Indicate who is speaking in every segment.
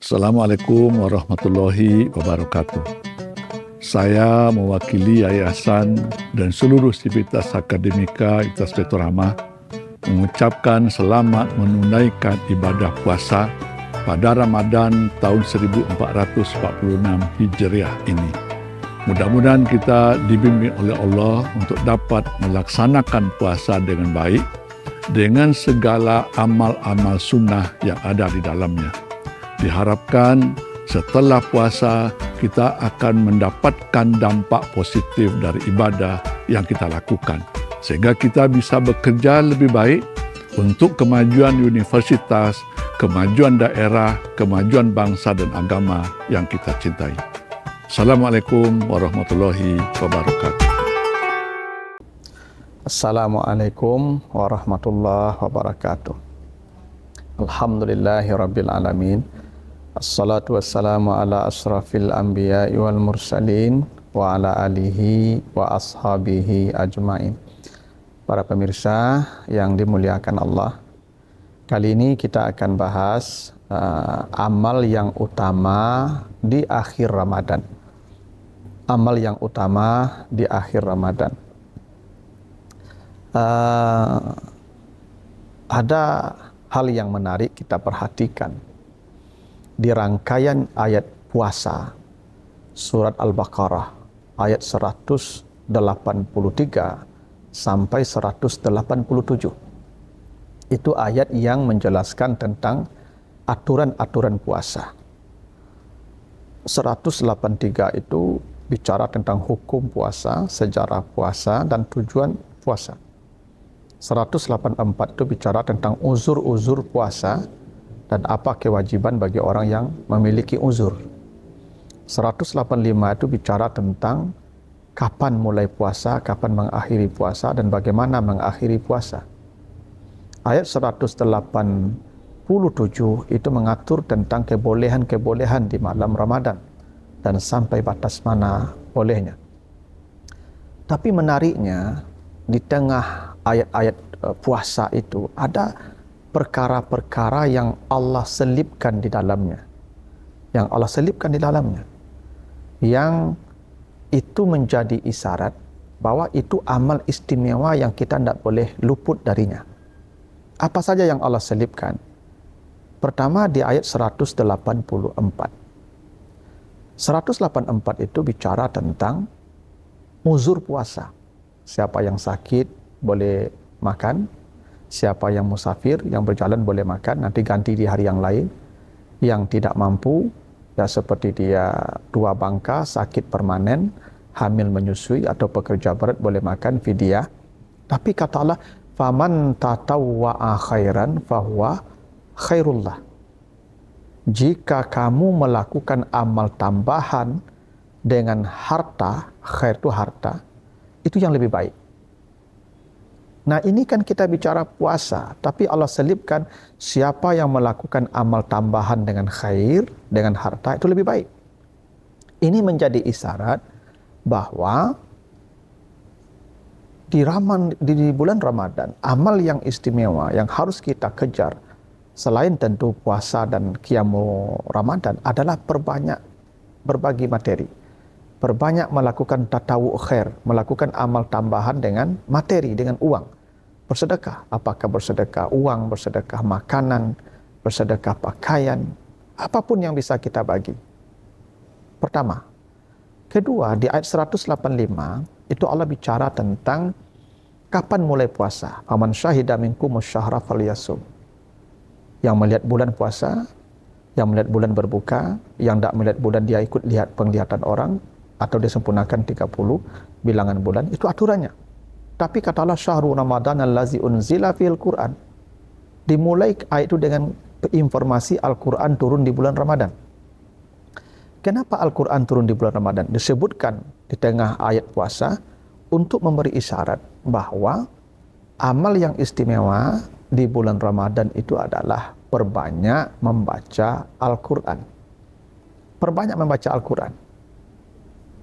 Speaker 1: Assalamualaikum warahmatullahi wabarakatuh. Saya mewakili yayasan dan seluruh sivitas akademika Universitas Pelita Rahmah mengucapkan selamat menunaikan ibadah puasa pada Ramadan tahun 1446 Hijriah ini. Mudah-mudahan kita dibimbing oleh Allah untuk dapat melaksanakan puasa dengan baik dengan segala amal-amal sunnah yang ada di dalamnya. Diharapkan setelah puasa kita akan mendapatkan dampak positif dari ibadah yang kita lakukan, sehingga kita bisa bekerja lebih baik untuk kemajuan universitas, kemajuan daerah, kemajuan bangsa dan agama yang kita cintai. Assalamualaikum warahmatullahi wabarakatuh.
Speaker 2: Assalamualaikum warahmatullahi wabarakatuh. Alhamdulillahirabbil alamin. Assalatu wassalamu ala asrafil anbiya'i wal mursalin wa ala alihi wa ashabihi ajmain. Para pemirsa yang dimuliakan Allah, kali ini kita akan bahas amal yang utama di akhir Ramadan. Amal yang utama di akhir Ramadan. Ada hal yang menarik kita perhatikan di rangkaian ayat puasa surat Al-Baqarah ayat 183 sampai 187. Itu ayat yang menjelaskan tentang aturan-aturan puasa. 183 itu bicara tentang hukum puasa, sejarah puasa, dan tujuan puasa. 184 itu bicara tentang uzur-uzur puasa dan apa kewajiban bagi orang yang memiliki uzur. 185 itu bicara tentang kapan mulai puasa, kapan mengakhiri puasa, dan bagaimana mengakhiri puasa. Ayat 187 itu mengatur tentang kebolehan-kebolehan di malam Ramadan dan sampai batas mana bolehnya. Tapi menariknya, di tengah ayat-ayat puasa itu ada perkara-perkara yang Allah selipkan di dalamnya. Yang itu menjadi isyarat bahwa itu amal istimewa yang kita tidak boleh luput darinya. Apa saja yang Allah selipkan? Pertama di ayat 184. 184 itu bicara tentang uzur puasa. Siapa yang sakit boleh makan, siapa yang musafir, yang berjalan boleh makan, nanti ganti di hari yang lain. Yang tidak mampu, ya seperti dia tua bangka, sakit permanen, hamil menyusui, atau pekerja berat boleh makan fidyah. Tapi kata Allah, faman tatawwa'a khairan fahuwa khairullah. Jika kamu melakukan amal tambahan dengan harta, khair itu harta, itu yang lebih baik. Nah, ini kan kita bicara puasa, tapi Allah selipkan siapa yang melakukan amal tambahan dengan khair, dengan harta, itu lebih baik. Ini menjadi isyarat bahwa di bulan Ramadan, amal yang istimewa yang harus kita kejar, selain tentu puasa dan qiyamu Ramadan, adalah perbanyak berbagi materi. Perbanyak melakukan tatawu khair, melakukan amal tambahan dengan materi, dengan uang. Bersedekah, apakah bersedekah uang, bersedekah makanan, bersedekah pakaian, apapun yang bisa kita bagi. Pertama. Kedua, di ayat 185, itu Allah bicara tentang kapan mulai puasa. Faman syahida minkumus syahra falyasum. Yang melihat bulan puasa, yang melihat bulan berbuka, yang tidak melihat bulan dia ikut lihat penglihatan orang, atau dia sempurnakan 30 bilangan bulan, itu aturannya. Tapi kata Allah, syahrul Ramadan allazi unzila fil Qur'an. Dimulai ayat itu dengan informasi Al-Quran turun di bulan Ramadan. Kenapa Al-Quran turun di bulan Ramadan? Disebutkan di tengah ayat puasa untuk memberi isyarat bahwa amal yang istimewa di bulan Ramadan itu adalah perbanyak membaca Al-Quran. Perbanyak membaca Al-Quran.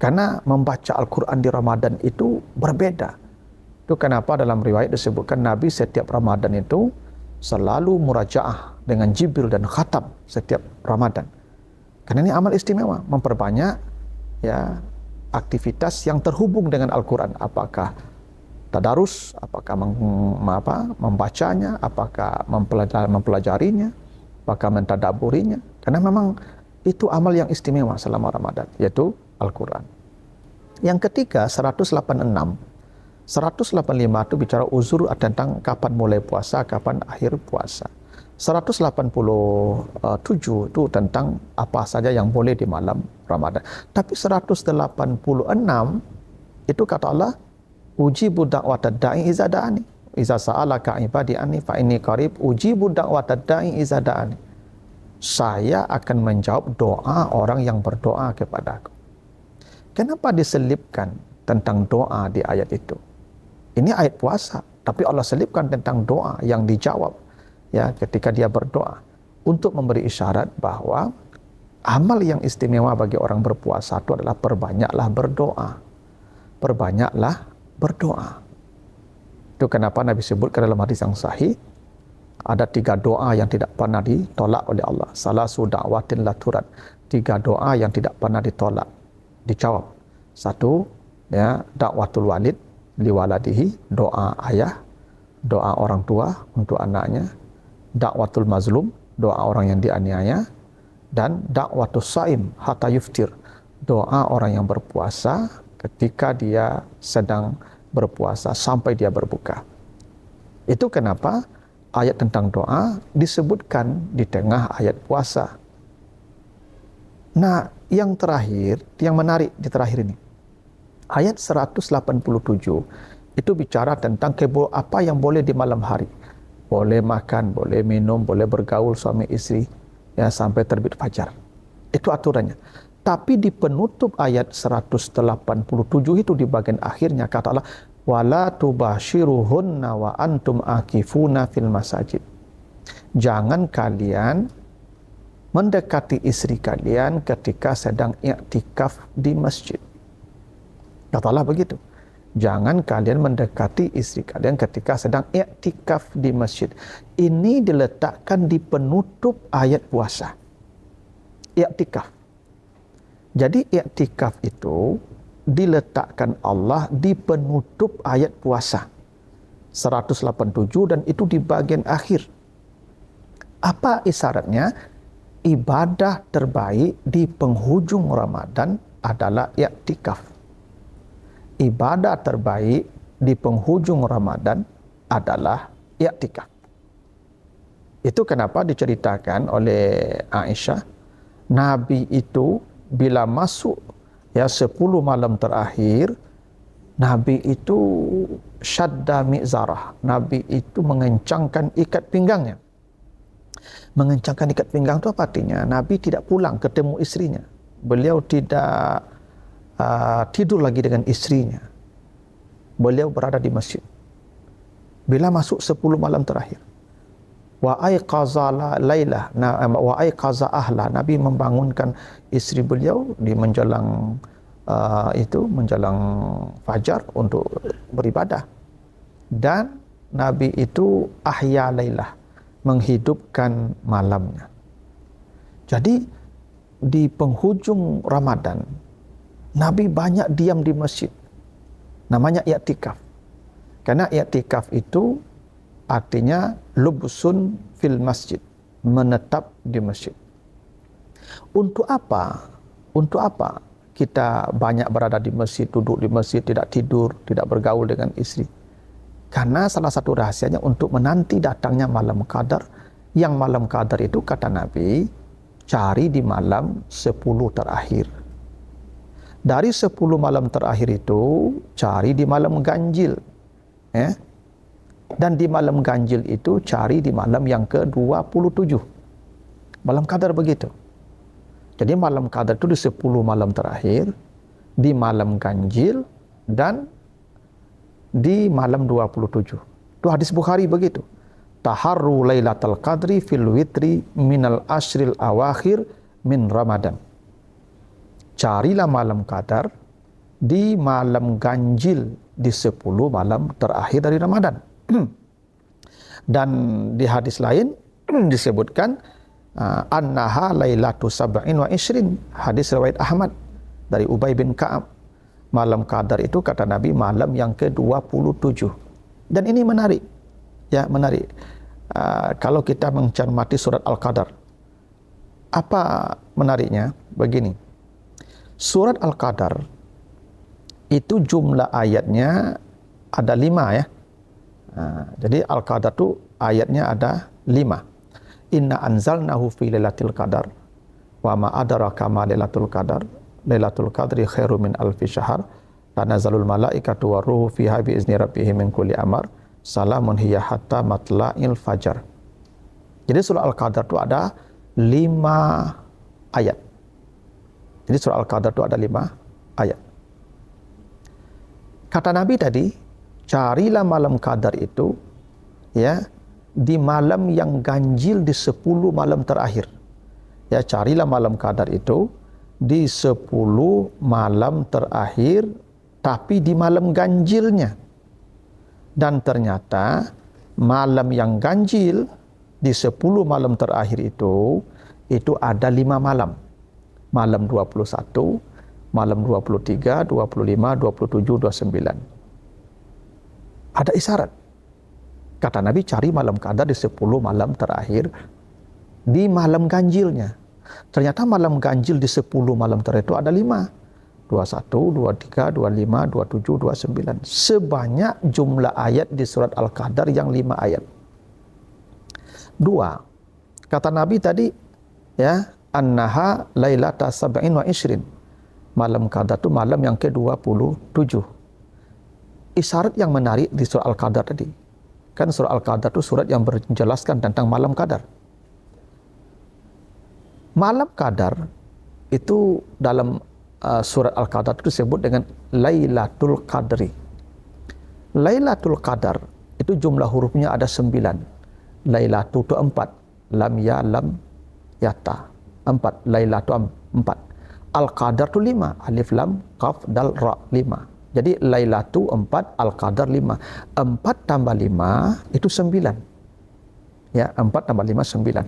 Speaker 2: Karena membaca Al-Quran di Ramadan itu berbeda. Itu kenapa dalam riwayat disebutkan Nabi setiap Ramadan itu selalu murajaah dengan Jibril dan khatam setiap Ramadan. Karena ini amal istimewa, memperbanyak ya aktivitas yang terhubung dengan Al-Quran. Apakah tadarus, apakah membacanya, apakah mempelajarinya, apakah mentadaburinya. Karena memang itu amal yang istimewa selama Ramadan, yaitu Al-Quran. Yang ketiga, 186. 185 itu bicara uzur tentang kapan mulai puasa, kapan akhir puasa. 187 itu tentang apa saja yang boleh di malam Ramadan. Tapi 186 itu kata Allah, ujibu da'watad da'i iza da'ani. Iza sa'alaka ibadi anni fa inni qarib ujibu da'watad da'i iza da'ani. Saya akan menjawab doa orang yang berdoa kepadaku. Kenapa diselipkan tentang doa di ayat itu? Ini ayat puasa, tapi Allah selipkan tentang doa yang dijawab ya ketika dia berdoa, untuk memberi isyarat bahwa amal yang istimewa bagi orang berpuasa itu adalah perbanyaklah berdoa. Perbanyaklah berdoa. Itu kenapa Nabi sebutkan dalam hadis yang sahih, ada 3 doa yang tidak pernah ditolak oleh Allah. Salasu da'watin la turad. 3 doa yang tidak pernah ditolak, dijawab. 1, ya, da'watul walid liwaladihi, doa ayah, doa orang tua untuk anaknya. Da'watul mazlum, doa orang yang dianiaya. Dan da'watul saim hatta yuftir, doa orang yang berpuasa ketika dia sedang berpuasa sampai dia berbuka. Itu kenapa ayat tentang doa disebutkan di tengah ayat puasa. Nah, yang terakhir, yang menarik di terakhir ini, ayat 187 itu bicara tentang apa yang boleh di malam hari. Boleh makan, boleh minum, boleh bergaul suami istri ya sampai terbit fajar. Itu aturannya. Tapi di penutup ayat 187 itu di bagian akhirnya kata Allah, wala tubashiruhunna wa antum akifuna fil masajid. Jangan kalian mendekati istri kalian ketika sedang i'tikaf di masjid. Kata Allah begitu. Jangan kalian mendekati istri kalian ketika sedang i'tikaf di masjid. Ini diletakkan di penutup ayat puasa. I'tikaf. Jadi i'tikaf itu diletakkan Allah di penutup ayat puasa 187 dan itu di bagian akhir. Apa isyaratnya? Ibadah terbaik di penghujung Ramadan adalah i'tikaf. Ibadah terbaik di penghujung Ramadan adalah i'tikaf. Itu kenapa diceritakan oleh Aisyah, Nabi itu bila masuk ya 10 malam terakhir, Nabi itu syadda mi'zarah. Nabi itu mengencangkan ikat pinggangnya. Mengencangkan ikat pinggang itu apa artinya? Nabi tidak pulang ketemu istrinya. Beliau tidak tidur lagi dengan istrinya. Beliau berada di masjid. Bila masuk 10 malam terakhir. Wa aiqaza lailah, wa aiqaza ahla. Nabi membangunkan istri beliau di menjelang menjelang fajar untuk beribadah. Dan Nabi itu ahya lailah, menghidupkan malamnya. Jadi di penghujung Ramadan Nabi banyak diam di masjid. Namanya i'tikaf. Karena i'tikaf itu artinya lubsun fil masjid, menetap di masjid. Untuk apa? Untuk apa kita banyak berada di masjid, duduk di masjid, tidak tidur, tidak bergaul dengan istri? Karena salah satu rahasianya untuk menanti datangnya malam qadar. Yang malam qadar itu kata Nabi, cari di malam 10 terakhir. Dari 10 malam terakhir itu, cari di malam ganjil. Ya. Dan di malam ganjil itu, cari di malam yang ke-27. Malam qadar begitu. Jadi malam qadar itu di 10 malam terakhir, di malam ganjil, dan di malam 27. Itu hadis Bukhari begitu. Taharru lailatul qadri fil witri minal ashril awakhir min Ramadan. Carilah malam qadar di malam ganjil di 10 malam terakhir dari Ramadan. Dan di hadis lain disebutkan annaha lailatu sab'in wa ishrin, hadis riwayat Ahmad dari Ubay bin Ka'ab. Malam Qadar itu kata Nabi malam yang ke-27. Dan ini menarik. Ya, menarik. Kalau kita mencermati surat Al-Qadar, apa menariknya? Begini. Surat Al-Qadar itu jumlah ayatnya ada 5 ya. Jadi Al-Qadar itu ayatnya ada 5. Inna anzalnahu fi lailatul qadar wa ma adraka ma lailatul qadar lailatul qadri khairum min alfi syahr tanazzalul malaikatu waruhu fiha bi izni rabbihim min kulli amr salamun hiya hatta matla'il fajar. Jadi surah Al-Qadar itu ada 5 ayat. Jadi surah Al-Qadar itu ada 5 ayat. Kata Nabi tadi, carilah malam Qadar itu ya di malam yang ganjil di 10 malam terakhir. Ya, carilah malam Qadar itu di 10 malam terakhir, tapi di malam ganjilnya. Dan ternyata malam yang ganjil di 10 malam terakhir itu ada 5 malam. Malam 21, malam 23, 25, 27, 29. Ada isyarat. Kata Nabi, cari malam Qadar di 10 malam terakhir di malam ganjilnya. Ternyata malam ganjil di 10 malam terakhir itu ada 5. 21, 23, 25, 27, 29. Sebanyak jumlah ayat di surat Al-Qadar yang 5 ayat. 2. Kata Nabi tadi, ya, annaha lailata sab'in wa ishrin. Malam Qadar itu malam yang ke-27. Isyarat yang menarik di surah Al-Qadar tadi. Kan surah Al-Qadar itu surat yang menjelaskan tentang malam Qadar. Malam Qadar itu dalam surat Al-Qadar itu disebut dengan Lailatul Qadri. Lailatul Qadar itu jumlah hurufnya ada 9. Lailatul itu 4. Lam ya lam ya ta. 4. Lailatul 4. Al-Qadar itu 5. Alif lam qaf dal ra 5. Jadi Lailatul 4, Al-Qadar 5. 4 tambah 5 itu 9. Ya, 4 tambah 5 9.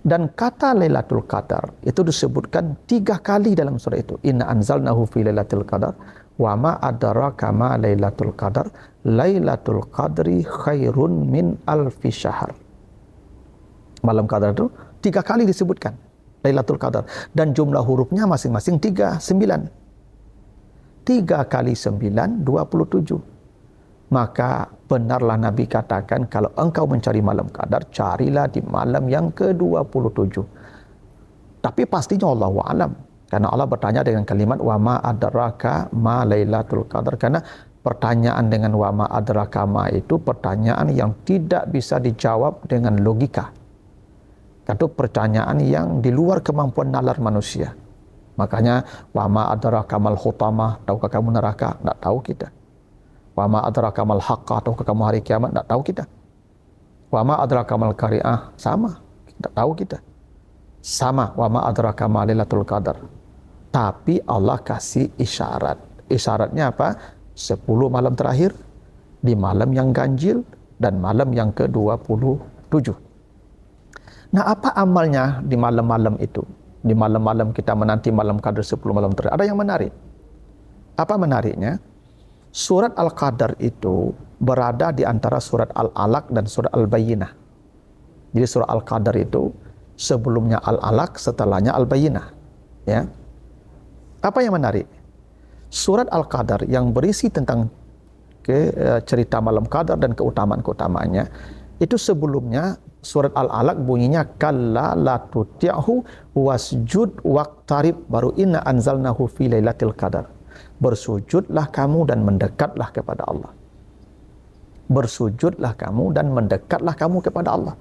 Speaker 2: Dan kata Lailatul Qadar itu disebutkan 3 kali dalam surah itu. Inna anzalnahu fi lailatul qadar wa ma adraka ma lailatul qadar lailatul qadri khairun min alfi syahr. Malam Qadar itu 3 kali disebutkan Lailatul Qadar, dan jumlah hurufnya masing-masing 3, 9. 3 kali 9, 27. Maka benarlah Nabi katakan, kalau engkau mencari malam Qadar, carilah di malam yang ke-27. Tapi pastinya Allahu a'lam, karena Allah bertanya dengan kalimat wa ma adraka ma lailatul qadar, karena pertanyaan dengan wa ma adraka ma itu pertanyaan yang tidak bisa dijawab dengan logika. Itu pertanyaan yang di luar kemampuan nalar manusia. Makanya wa ma adraka mal hutamah, tahukah kamu neraka? Tidak tahu kita. Wa ma adraka mal haqqah, tahukah kamu hari kiamat? Tidak tahu kita. Wa ma adraka mal qari'ah, sama, tidak tahu kita. Sama, wa ma adraka ma lailatul qadar. Tapi Allah kasih isyarat. Isyaratnya apa? 10 malam terakhir, di malam yang ganjil, dan malam yang ke-27. Nah, apa amalnya di malam-malam itu? Di malam-malam kita menanti malam Qadar 10 malam terakhir. Ada yang menarik. Apa menariknya? Surat Al-Qadar itu berada di antara surat Al-Alaq dan surat Al-Bayyinah. Jadi surat Al-Qadar itu sebelumnya Al-Alaq, setelahnya Al-Bayyinah. Ya. Apa yang menarik? Surat Al-Qadar yang berisi tentang cerita malam Qadar dan keutamaan-keutamaannya, itu sebelumnya surat Al-Alaq bunyinya kalla la tuti'hu wasjud waqtarib, baru inna anzalnahu fi lailatul qadar. Bersujudlah kamu dan mendekatlah kepada Allah. Bersujudlah kamu dan mendekatlah kamu kepada Allah.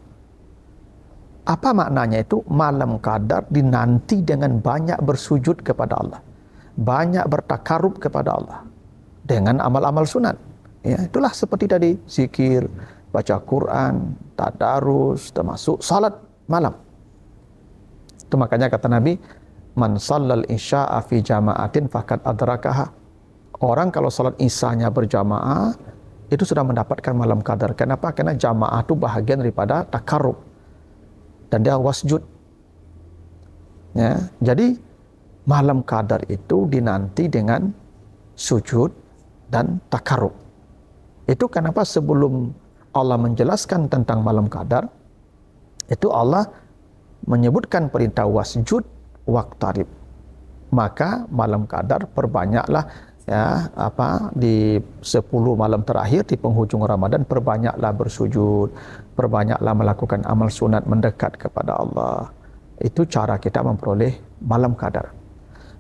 Speaker 2: Apa maknanya itu? Malam Qadar dinanti dengan banyak bersujud kepada Allah, banyak bertakarub kepada Allah dengan amal-amal sunat. Ya, itulah seperti tadi zikir, baca Quran, tadarus, termasuk salat malam. Itu makanya kata Nabi, man sallal isya'a fi jama'atin faqad adrakaha. Orang kalau salat isyanya berjamaah, itu sudah mendapatkan malam Qadar. Kenapa? Karena jamaah itu bahagian daripada takarub. Dan dia wasjud, Ya, jadi malam qadar itu dinanti dengan sujud dan takarrub. Itu kenapa sebelum Allah menjelaskan tentang malam qadar, itu Allah menyebutkan perintah wasjud waqtarib. Maka malam qadar perbanyaklah di 10 malam terakhir di penghujung Ramadan, perbanyaklah bersujud, perbanyaklah melakukan amal sunat mendekat kepada Allah. Itu cara kita memperoleh malam qadar.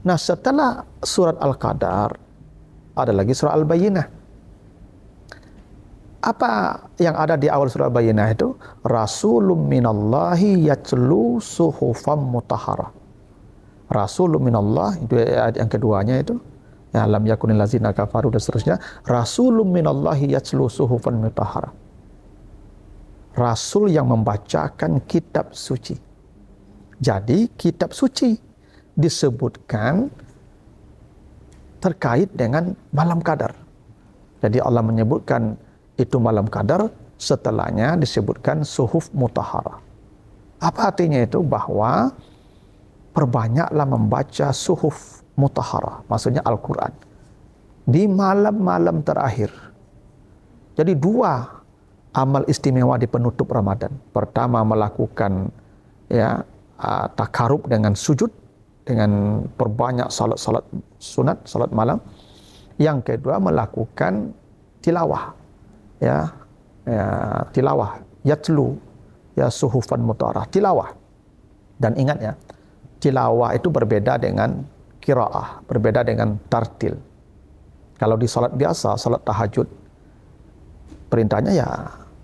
Speaker 2: Nah, setelah surat Al-Qadar ada lagi surah Al-Bayyinah. Apa yang ada di awal surah Al-Bayyinah itu? Rasulun minallahi yatlu suhufan mutahharah. Rasulun minallah, itu ayat yang keduanya itu. Ya, lam yakunil ladzina kafaru dan seterusnya. Rasulun minallahi yatlu suhufan mutahharah. Rasul yang membacakan kitab suci. Jadi kitab suci disebutkan terkait dengan malam qadar. Jadi Allah menyebutkan itu malam qadar, setelahnya disebutkan suhuf mutahharah. Apa artinya itu? Bahwa perbanyaklah membaca suhuf mutahharah, maksudnya Al-Quran, di malam-malam terakhir. Jadi 2 amal istimewa di penutup Ramadan. Pertama, melakukan takarub dengan sujud, dengan perbanyak salat-salat sunat, salat malam. Yang kedua, melakukan tilawah, tilawah, yatlu, suhufan mutahharah, tilawah. Dan ingat ya, tilawah itu berbeda dengan qiraah, berbeda dengan tartil. Kalau di salat biasa, salat tahajud, perintahnya ya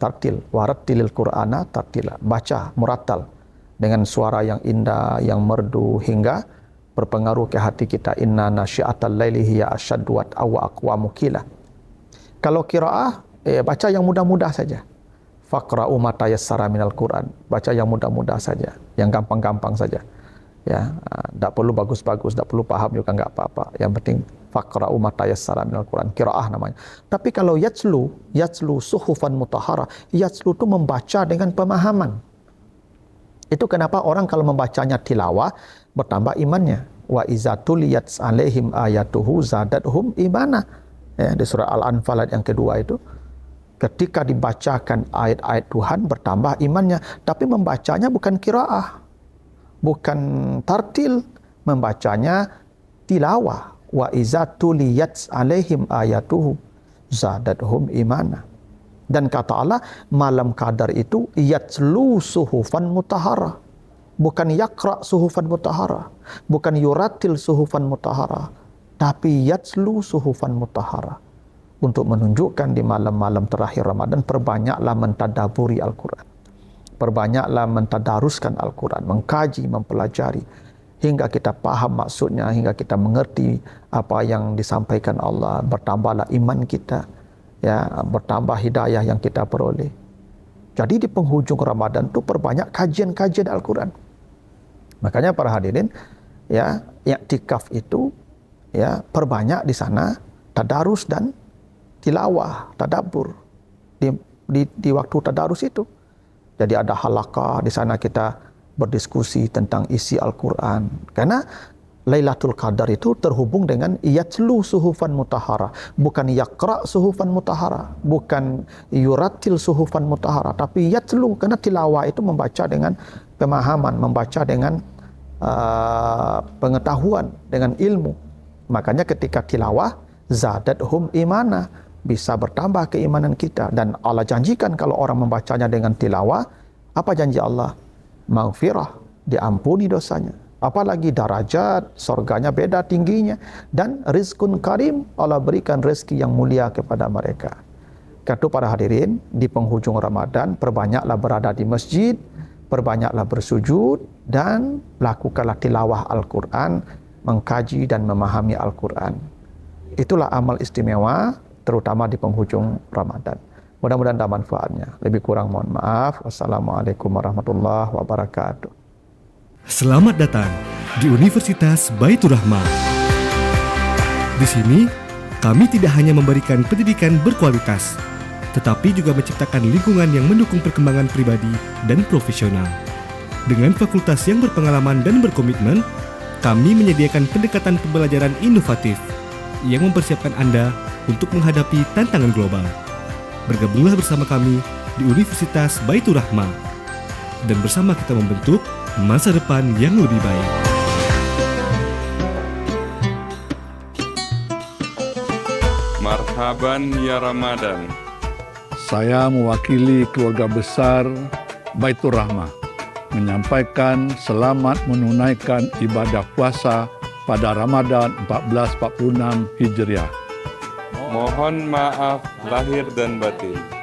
Speaker 2: tartil, warattilil qur'ana tartila, baca murattal dengan suara yang indah, yang merdu, hingga berpengaruh ke hati kita. Inna nasyi'atal laili hiya asyaddu wa aqwamu qila. Kalau qiraah, baca yang mudah-mudah saja. Faqra'u ma tayassara minal Qur'an, baca yang mudah-mudah saja, yang gampang-gampang saja. Ya, tidak perlu bagus-bagus, tidak perlu paham juga enggak apa-apa. Yang penting faqra'u ma tayassara minal Qur'an, qiraah namanya. Tapi kalau yatlu suhufan mutahharah, yatlu itu membaca dengan pemahaman. Itu kenapa orang kalau membacanya tilawah bertambah imannya. Wa iza tuliyat alaihim ayatuhu zadatuhum imana. Ya, di surah Al-Anfal ayat yang kedua itu, ketika dibacakan ayat-ayat Tuhan bertambah imannya. Tapi membacanya bukan qiraah, bukan tartil, membacanya tilawah. Wa iza tuliyat alaihim ayatuhu zadatuhum imana. Dan kata Allah, malam qadar itu yatlu suhufan mutahharah, bukan yaqra suhufan mutahharah, bukan yuratil suhufan mutahharah, tapi yatlu suhufan mutahharah. Untuk menunjukkan di malam-malam terakhir Ramadan, perbanyaklah mentadaburi Al-Quran, perbanyaklah mentadaruskan Al-Quran, mengkaji, mempelajari, hingga kita paham maksudnya, hingga kita mengerti apa yang disampaikan Allah. Bertambahlah iman kita, bertambah hidayah yang kita peroleh. Jadi di penghujung Ramadan itu perbanyak kajian-kajian Al-Quran. Makanya para hadirin, i'tikaf itu perbanyak di sana tadarus dan tilawah, tadabbur di waktu tadarus itu. Jadi ada halaqah di sana, kita berdiskusi tentang isi Al-Quran. Karena Lailatul Qadar itu terhubung dengan yatlu suhufan mutahharah, bukan yaqra suhufan mutahharah, bukan yuratil suhufan mutahharah, tapi yatlu, karena tilawah itu membaca dengan pemahaman, membaca dengan pengetahuan, dengan ilmu. Makanya ketika tilawah, zadatuhum imana, bisa bertambah keimanan kita. Dan Allah janjikan kalau orang membacanya dengan tilawah, apa janji Allah? Maghfirah, diampuni dosanya. Apalagi darajat, surganya beda tingginya. Dan rizkun karim, Allah berikan rezeki yang mulia kepada mereka. Kata para hadirin, di penghujung Ramadan, perbanyaklah berada di masjid, perbanyaklah bersujud, dan lakukanlah tilawah Al-Quran, mengkaji dan memahami Al-Quran. Itulah amal istimewa, terutama di penghujung Ramadan. Mudah-mudahan ada manfaatnya. Lebih kurang mohon maaf. Wassalamualaikum warahmatullahi wabarakatuh.
Speaker 3: Selamat datang di Universitas Baitur Rahmah. Di sini, kami tidak hanya memberikan pendidikan berkualitas, tetapi juga menciptakan lingkungan yang mendukung perkembangan pribadi dan profesional. Dengan fakultas yang berpengalaman dan berkomitmen, kami menyediakan pendekatan pembelajaran inovatif yang mempersiapkan Anda untuk menghadapi tantangan global. Bergabunglah bersama kami di Universitas Baitur Rahmah, dan bersama kita membentuk masa depan yang lebih baik.
Speaker 4: Marhaban ya Ramadan.
Speaker 1: Saya mewakili keluarga besar Baitur Rahmah menyampaikan selamat menunaikan ibadah puasa pada Ramadan 1446 Hijriah.
Speaker 4: Mohon maaf lahir dan batin.